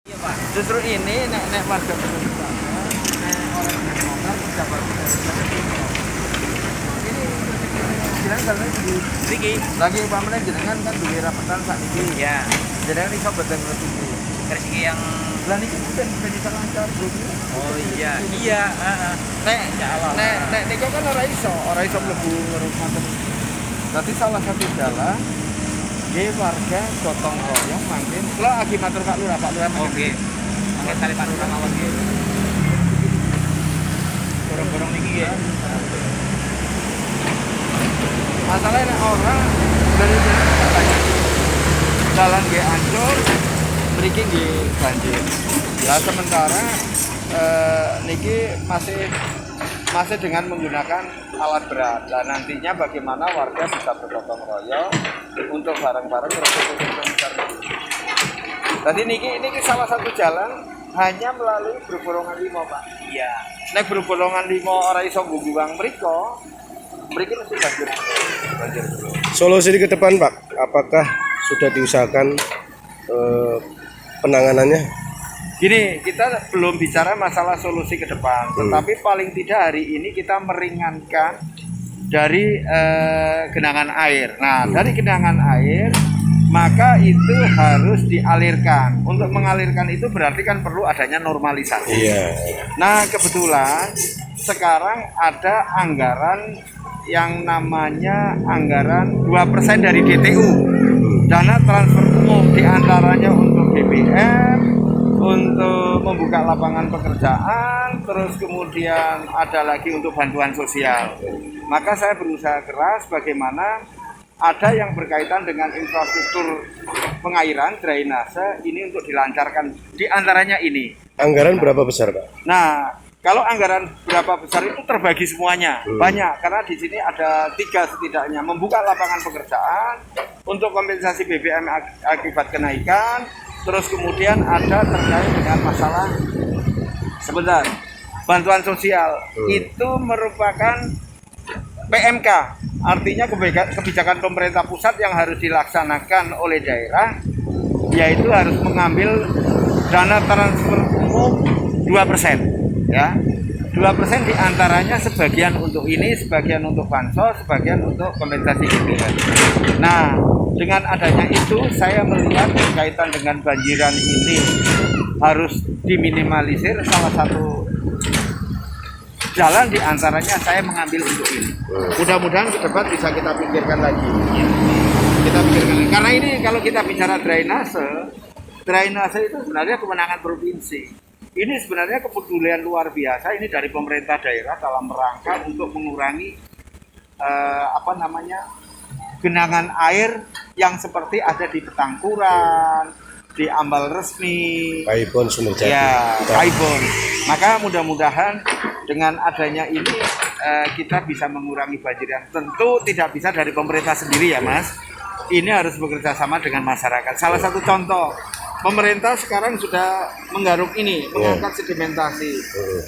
Iya Pak. Justru ini nek warga penumpang, nek orang naik motor pejabat ini jenengan kalau iki lagi pamane jenengan kan duwe rapetan sak iki. Iya. Jenengan iso boten ngerti. Terus iki yang lah niki ben iso lancar, Bro. Oh iya. Iya, heeh. Nek niku kan ora iso mlebu ngoten. Berarti salah satu jalan nggih warga gotong royong mangkin. Kula agi matur Pak Lurah, Pak Lurah. Oke. Mangke kali Pak Lurah mawon nggih. Borong-borong niki nggih. Masalahnya nek ora dari jalan nggih ancur, mriki nggih banjir. Lah sementara niki masih dengan menggunakan alat berat. Nah, nantinya bagaimana warga bisa bergotong royong untuk bareng-bareng besar. Tadi niki salah satu jalan hanya melalui berbolongan 5, Pak. Iya. Nek berbolongan 5 ora iso ngguwang mriko mesti banjir. Solusi ke depan, Pak, apakah sudah diusahakan penanganannya? Gini, kita belum bicara masalah solusi ke depan, tetapi paling tidak hari ini kita meringankan dari genangan air. Nah, dari genangan air, maka itu harus dialirkan. Untuk mengalirkan itu berarti kan perlu adanya normalisasi. Iya. Nah, kebetulan sekarang ada anggaran yang namanya anggaran 2% dari DTU. Dana transfer umum diantaranya untuk BBM, untuk membuka lapangan pekerjaan, terus kemudian ada lagi untuk bantuan sosial. Maka saya berusaha keras bagaimana ada yang berkaitan dengan infrastruktur pengairan, drainase, ini untuk dilancarkan. Di antaranya ini. Anggaran berapa besar, Pak? Nah, kalau anggaran berapa besar itu terbagi semuanya. Banyak, karena di sini ada 3 setidaknya. Membuka lapangan pekerjaan, untuk kompensasi BBM akibat kenaikan, terus kemudian ada terkait dengan masalah sebentar bantuan sosial. Itu merupakan PMK, artinya kebijakan pemerintah pusat yang harus dilaksanakan oleh daerah, yaitu harus mengambil dana transfer umum 2%, ya. 2% diantaranya sebagian untuk ini, sebagian untuk bansos, sebagian untuk kompensasi BBM. Nah, dengan adanya itu saya melihat berkaitan dengan banjiran ini harus diminimalisir. Salah satu jalan diantaranya saya mengambil untuk ini. Mudah-mudahan ke depan bisa kita pikirkan lagi. Kita pikirkan lagi. Karena ini kalau kita bicara drainase itu sebenarnya kewenangan provinsi. Ini sebenarnya kepedulian luar biasa ini dari pemerintah daerah dalam rangka untuk mengurangi genangan air yang seperti ada di Petangkuran, di Ambal Resmi, Paibon, Sumberjati. Ya, Paibon. Maka mudah-mudahan dengan adanya ini kita bisa mengurangi banjir yang tentu tidak bisa dari pemerintah sendiri ya, Mas. Ini harus bekerja sama dengan masyarakat. Salah satu contoh, pemerintah sekarang sudah menggaruk ini, mengangkat sedimentasi.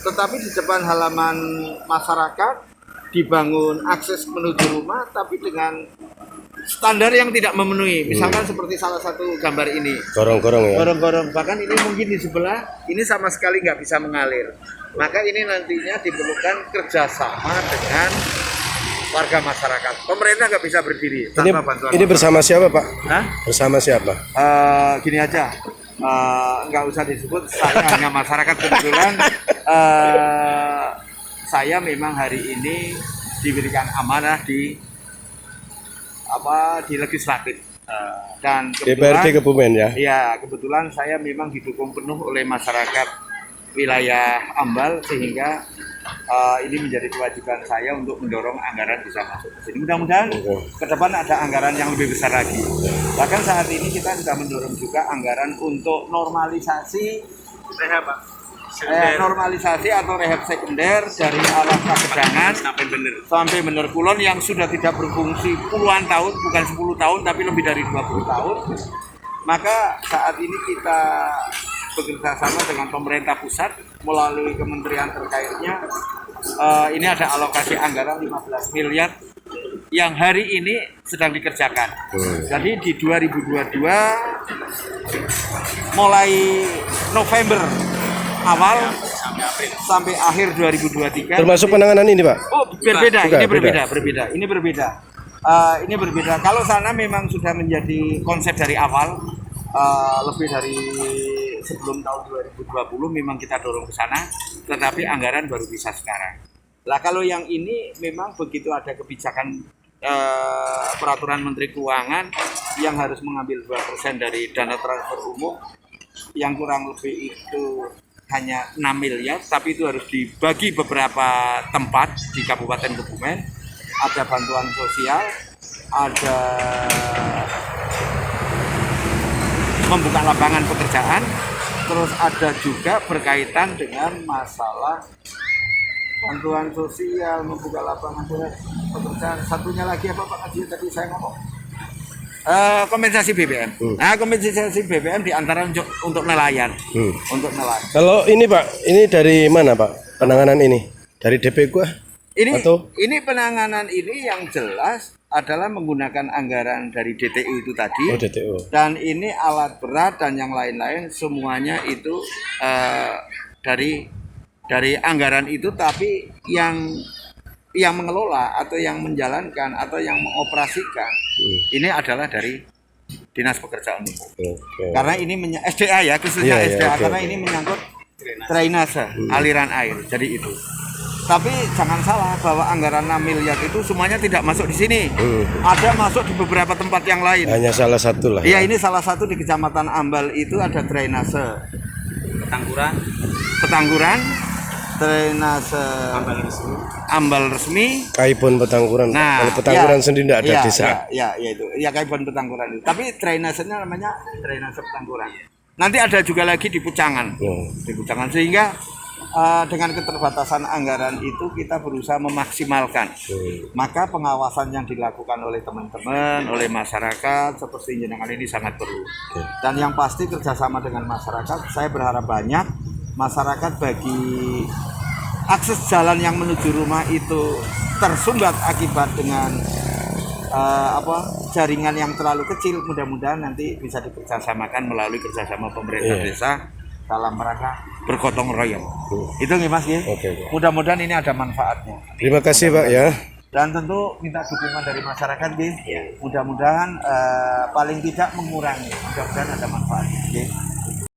Tetapi di depan halaman masyarakat dibangun akses menuju rumah, tapi dengan standar yang tidak memenuhi. Misalkan seperti salah satu gambar ini. Gorong-gorong ya? Gorong-gorong. Bahkan ini mungkin di sebelah, ini sama sekali nggak bisa mengalir. Maka ini nantinya diperlukan kerjasama dengan warga masyarakat. Pemerintah nggak bisa berdiri tanpa bantuan. Ini bersama siapa, Pak? Hah? Bersama siapa? Gini aja, nggak usah disebut, saya hanya masyarakat. Kebetulan saya memang hari ini diberikan amanah di legislatif dan DPRD Kebumen ya? Iya, kebetulan saya memang didukung penuh oleh masyarakat wilayah Ambal, sehingga ini menjadi kewajiban saya untuk mendorong anggaran bisa masuk ke sini. Mudah-mudahan ke depan ada anggaran yang lebih besar lagi. Bahkan saat ini kita sudah mendorong juga anggaran untuk normalisasi normalisasi atau rehab sekunder dari alat pagedangan sampai bener kulon yang sudah tidak berfungsi puluhan tahun, bukan 10 tahun tapi lebih dari 20 tahun. Maka saat ini kita bekerja sama dengan pemerintah pusat melalui kementerian terkaitnya. Ini ada alokasi anggaran 15 miliar yang hari ini sedang dikerjakan. Jadi di 2022 mulai November awal sampai akhir 2023. Termasuk penanganan ini, Pak? Oh, berbeda. Bukan, Ini berbeda. Ini berbeda. Ini berbeda. Kalau sana memang sudah menjadi konsep dari awal, lebih dari sebelum tahun 2020 memang kita dorong ke sana, tetapi anggaran baru bisa sekarang. Lah kalau yang ini memang begitu ada kebijakan peraturan Menteri Keuangan yang harus mengambil 2% dari dana transfer umum yang kurang lebih itu hanya 6 miliar, tapi itu harus dibagi beberapa tempat di Kabupaten Kebumen. Ada bantuan sosial, ada membuka lapangan pekerjaan, terus ada juga berkaitan dengan masalah bantuan sosial, membuka lapangan pekerjaan. Satunya lagi apa Pak Haji tadi saya ngomong? Kompensasi BBM. Nah, kompensasi BBM diantara untuk nelayan. Untuk nelayan. Kalau ini Pak, ini dari mana Pak? Penanganan ini dari DP gua? Ini penanganan ini yang jelas adalah menggunakan anggaran dari DTU itu tadi. Oh, DTU. Dan ini alat berat dan yang lain-lain semuanya itu dari anggaran itu, tapi yang mengelola atau yang menjalankan atau yang mengoperasikan ini adalah dari Dinas Pekerjaan Umum. Karena ini SDA ya, khususnya SDA karena ini menyangkut drainase, aliran air. Jadi itu. Tapi jangan salah bahwa anggaran 6 miliar itu semuanya tidak masuk di sini. Ada masuk di beberapa tempat yang lain. Hanya salah satu lah. Iya, ini salah satu di Kecamatan Ambal itu ada drainase Petangguran, drainase Ambal resmi, Kaibon Petangguran. Nah, kalau Petangguran sendiri tidak ada desa. Ya itu. Ya Kaibon Petangguran itu. Tapi drainasenya namanya drainase Petangguran. Nanti ada juga lagi di Pucangan. Di Pucangan, sehingga dengan keterbatasan anggaran itu kita berusaha memaksimalkan. Maka pengawasan yang dilakukan oleh teman-teman, oleh masyarakat seperti jenengan ini sangat perlu. Dan yang pasti kerjasama dengan masyarakat, saya berharap banyak masyarakat bagi akses jalan yang menuju rumah itu tersumbat akibat dengan jaringan yang terlalu kecil. Mudah-mudahan nanti bisa dikerjasamakan melalui kerjasama pemerintah desa dalam rangka bergotong royong. Itu nih Mas ya. Mudah-mudahan ini ada manfaatnya. Terima kasih Pak ya. Dan tentu minta dukungan dari masyarakat, mudah-mudahan paling tidak mengurangi. Mudah-mudahan ada manfaatnya.